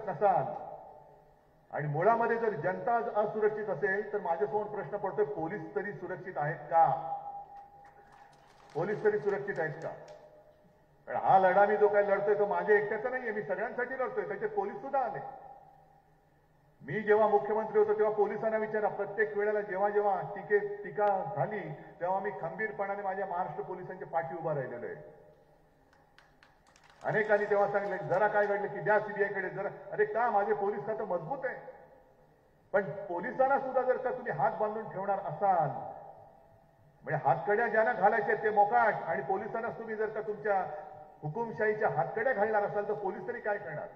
सुरक्षित नसाल आणि मुळामध्ये जर जनता असुरक्षित असेल तर माझ्यासमोर प्रश्न पडतोय, पोलीस तरी सुरक्षित आहेत का? पोलीस तरी सुरक्षित आहेत का? कारण हा लढा मी जो काही लढतोय तो माझ्या एकट्याचा नाहीये, मी सगळ्यांसाठी लढतोय. त्याच्यात पोलीस सुद्धा आले. मी जेव्हा मुख्यमंत्री होतो तेव्हा पोलिसांना विचारा, प्रत्येक वेळेला जेव्हा जेव्हा टीका झाली तेव्हा मी खंबीरपणाने माझ्या महाराष्ट्र पोलिसांच्या पाठी उभा राहिलेलो आहे. अनेकांनी तेव्हा सांगितलं जरा काय घडलं की द्या सीबीआयकडे जरा. अरे का? माझे पोलीस खातं मजबूत आहे. पण पोलिसांना सुद्धा जर का तुम्ही हात बांधून ठेवणार असाल, म्हणजे हातकड्या ज्यांना घालायच्या ते मोकाट, आणि पोलिसांना तुम्ही जर का तुमच्या हुकुमशाहीच्या हातकड्या घालणार असाल तर पोलीस तरी काय करणार?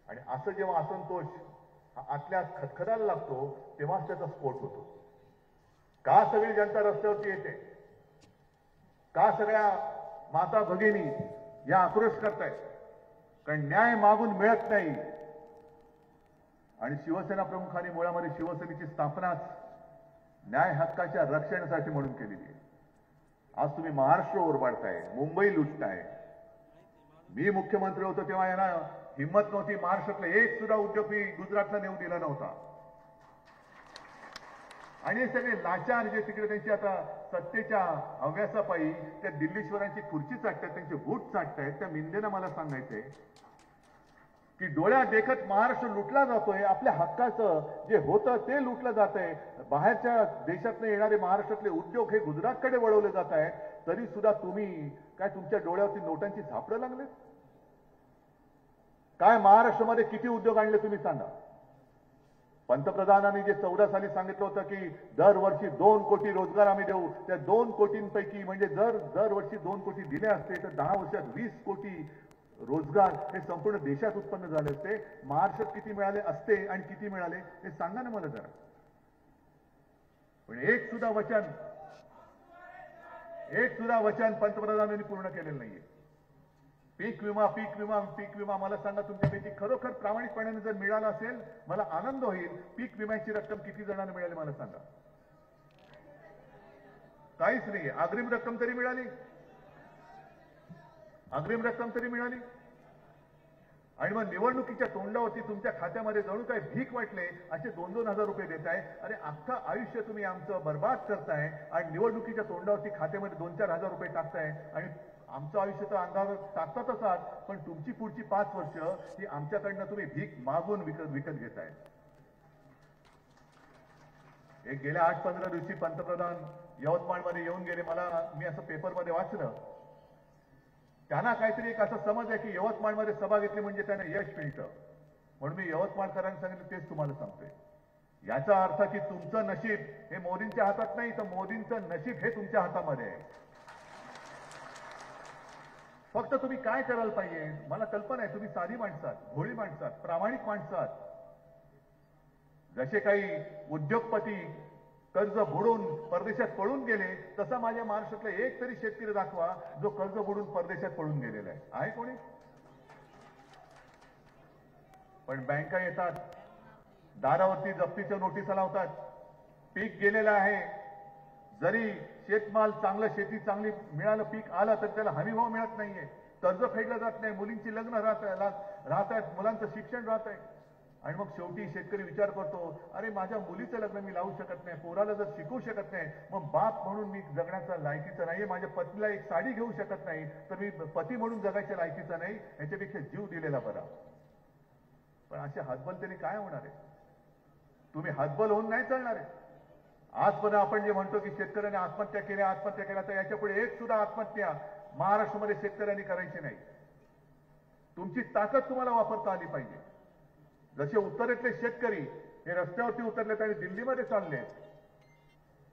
आणि असं जेव्हा असंतोष आतल्या खदखदायला लागतो तेव्हाच त्याचा स्फोट होतो. का सगळी जनता रस्त्यावरती येते? का सगळ्या माता भगिनी या आक्रोश करतायत? कारण न्याय मागून मिळत नाही. आणि शिवसेना प्रमुखांनी मुळामध्ये शिवसेनेची स्थापनाच न्याय हक्काच्या रक्षणासाठी म्हणून केलेली आहे. आज तुम्ही महाराष्ट्र ओरबाडताय, मुंबई लुटताय. मी मुख्यमंत्री होतो तेव्हा यांना हिंमत नव्हती, महाराष्ट्रातला एक सुद्धा उद्योग मी गुजरातला नेऊ दिला नव्हता. आणि हे सगळे लाचार जे तिकडे त्यांची आता सत्तेच्या हव्यासापायी त्या दिल्लीश्वरांची खुर्ची चाटतात, त्यांचे बूट चाटतायत, त्या मिंदेनं मला सांगायचंय की डोळ्यात देखत महाराष्ट्र लुटला जातोय. आपल्या हक्काचं जे होतं ते लुटलं जातंय. बाहेरच्या देशातनं येणारे महाराष्ट्रातले उद्योग हे गुजरातकडे वळवले जात आहेत. तरी सुद्धा तुम्ही काय तुमच्या डोळ्यावरती नोटांची झापडं लागलेत? काय महाराष्ट्रामध्ये किती उद्योग आणले तुम्ही सांगा? पंतप्रधानांनी जे 14 साली सांगितलं होतं की दरवर्षी 2 कोटी रोजगार आम्ही देऊ, त्या 2 कोटींपैकी म्हणजे दरवर्षी 2 कोटी दिले असते तर 10 वर्षात 20 कोटी रोजगार हे संपूर्ण देशात उत्पन्न झाले असते. महाराष्ट्रात किती मिळाले असते आणि किती मिळाले हे सांगा ना मला जरा. पण एक सुद्धा वचन पंतप्रधानांनी पूर्ण केलेलं नाहीये. पीक विमा मला सांगा तुमच्यापैकी खरोखर प्रामाणिकपणाने जर मिळाला असेल मला आनंद होईल. पीक विम्याची रक्कम किती जणांना मिळाली मला सांगा? काहीच नाहीये. अग्रिम रक्कम तरी मिळाली? अग्रिम रक्कम तरी मिळाली? आणि मग निवडणुकीच्या तोंडावरती तुमच्या खात्यामध्ये जणू काय भीक वाटले असे 2-2 हजार रुपये देताय. अरे अख्खं आयुष्य तुम्ही आमचं बर्बाद करताय आणि निवडणुकीच्या तोंडावरती खात्यामध्ये 2-4 हजार रुपये टाकताय. आणि आमचं आयुष्य तर अंधार टाकतातच आहात, पण तुमची पुढची 5 वर्ष ही आमच्याकडनं तुम्ही भीक मागून विकत घेताय. एक गेल्या 8-15 दिवशी पंतप्रधान यवतमाळमध्ये येऊन गेले. मी असं पेपरमध्ये वाचलं. त्यांना काहीतरी एक असा समज आहे की यवतमाळमध्ये सभा घेतली म्हणजे त्यांना यश मिळतं. म्हणून मी यवतमाळकरांनी सांगितलं तेच तुम्हाला सांगतोय. याचा अर्थ की तुमचं नशीब हे मोदींच्या हातात नाही, तर मोदींचं नशीब हे तुमच्या हातामध्ये आहे. फक्त तुम्ही काय करायला पाहिजे मला कल्पना आहे. तुम्ही साधी माणसात, भोळी माणसात, प्रामाणिक माणसात. जसे काही उद्योगपती कर्ज बुडून परदेशात पळून गेले तसा माझ्या महाराष्ट्रातला एक तरी शेतकरी दाखवा जो कर्ज बुडून परदेशात पळून गेलेला आहे कोणी? पण बँका येतात, दारावरती जप्तीच्या नोटिसा लावतात. पीक गेलेलं आहे, जरी शेतमाल चांगलं, शेती चांगली मिळालं, पीक आलं तर त्याला हमीभाव मिळत नाहीये, कर्ज फेडलं जात नाही, मुलींची लग्न राहत आहेत, मुलांचं शिक्षण राहत आहे. आणि मग शेवटी शेतकरी विचार करतो, अरे माझ्या मुलीचं लग्न मी लावू शकत नाही, पोराला जर शिकवू शकत नाही, मग बाप म्हणून मी जगण्याचा लायकीचा नाहीये, माझ्या पत्नीला एक साडी घेऊ शकत नाही तर मी पती म्हणून जगायच्या लायकीचा नाही, याच्यापेक्षा जीव दिलेला बरा. पण असे हतबलतेने काय होणार आहे? तुम्ही हतबल होऊन नाही चालणार आहे. आजपर्यंत आपण जे म्हणतो की शेतकऱ्यांनी आत्महत्या केल्या, तर याच्यापुढे एक सुद्धा आत्महत्या महाराष्ट्रामध्ये शेतकऱ्यांनी करायची नाही. तुमची ताकद तुम्हाला वापरता आली पाहिजे. जसे उत्तरेतले शेतकरी हे रस्त्यावरती उतरलेत आणि दिल्लीमध्ये चालले,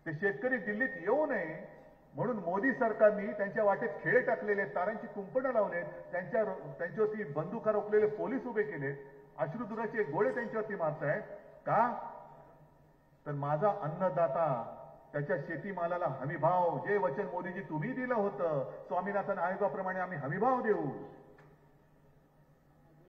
ते शेतकरी दिल्लीत येऊ नये म्हणून मोदी सरकारने त्यांच्या वाटेत खेळे टाकलेले, तारांची कुंपणं लावलेत, त्यांच्यावरती बंदुका रोखलेले पोलीस उभे केलेत, अश्रुधुराचे गोळे त्यांच्यावरती मारतायत. का? तर माझा अन्नदाता त्याच्या शेतीमालाला हमीभाव, जे वचन मोदीजी तुम्ही दिलं होतं स्वामीनाथन आयोगाप्रमाणे आम्ही हमीभाव देऊ,